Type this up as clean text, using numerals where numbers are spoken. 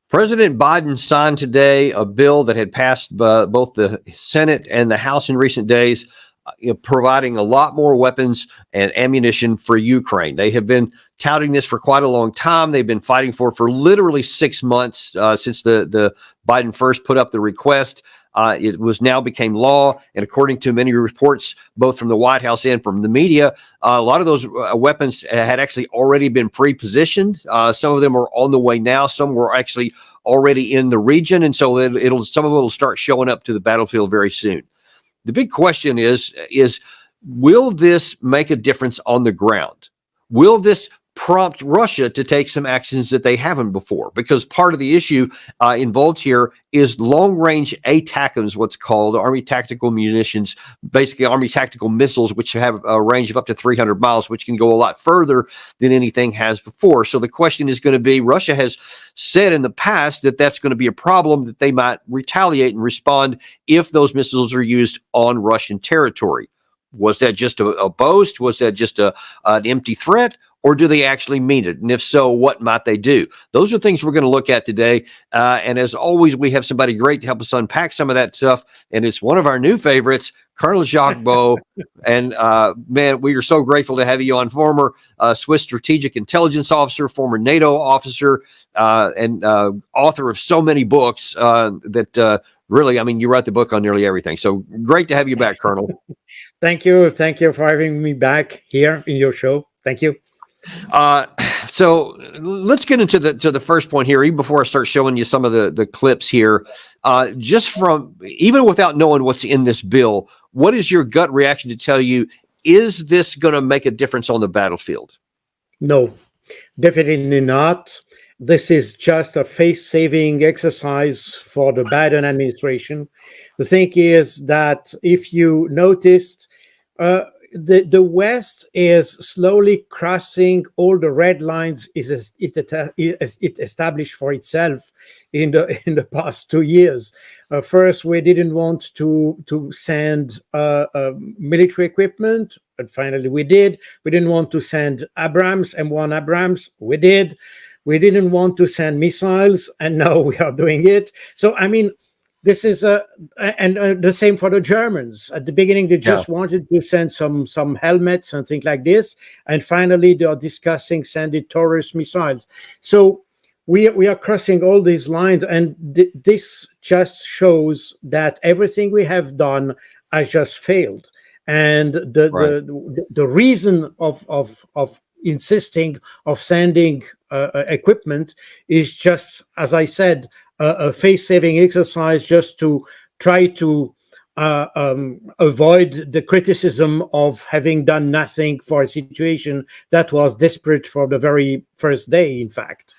President Biden signed today a bill that had passed both the Senate and the House in recent days, providing a lot more weapons and ammunition for Ukraine. They have been touting this for quite a long time. They've been fighting for literally 6 months since the Biden first put up the request. It was now became law, and according to many reports, both from the White House and from the media, a lot of those weapons had actually already been pre-positioned. Some of them are on the way now. Some were actually already in the region, and so some of it will start showing up to the battlefield very soon. The big question is will this make a difference on the ground? Will this prompt Russia to take some actions that they haven't before? Because part of the issue involved here is long-range ATACMS, what's called Army Tactical Munitions, basically Army Tactical Missiles, which have a range of up to 300 miles, which can go a lot further than anything has before. So the question is going to be, Russia has said in the past that that's going to be a problem, that they might retaliate and respond if those missiles are used on Russian territory. Was that just a boast? Was that just an empty threat? Or do they actually mean it? And if so, what might they do? Those are things we're going to look at today. And as always, we have somebody great to help us unpack some of that stuff. And it's one of our new favorites, Colonel Col.Baud. And man, we are so grateful to have you on. Former Swiss strategic intelligence officer, former NATO officer, and author of so many books that really, I mean, you wrote the book on nearly everything. So great to have you back, Colonel. Thank you. Thank you for having me back here in your show. Thank you. So let's get into the first point here, even before I start showing you some of the clips here. Just from, even without knowing what's in this bill, what is your gut reaction to tell you, is this going to make a difference on the battlefield? No, definitely not. This is just a face-saving exercise for the Biden administration. The thing is that if you noticed, the West is slowly crossing all the red lines it established for itself in the past 2 years. First, we didn't want to send military equipment, and finally we did. We didn't want to send Abrams, M1 Abrams, we did. We didn't want to send missiles, and now we are doing it. So, I mean, this is and the same for the Germans. At the beginning, they just wanted to send some helmets and things like this, and finally they are discussing sending Taurus missiles. So we are crossing all these lines, and this just shows that everything we have done has just failed. And the reason of insisting of sending equipment is just, as I said, a face-saving exercise, just to try to avoid the criticism of having done nothing for a situation that was desperate for the very first day, in fact.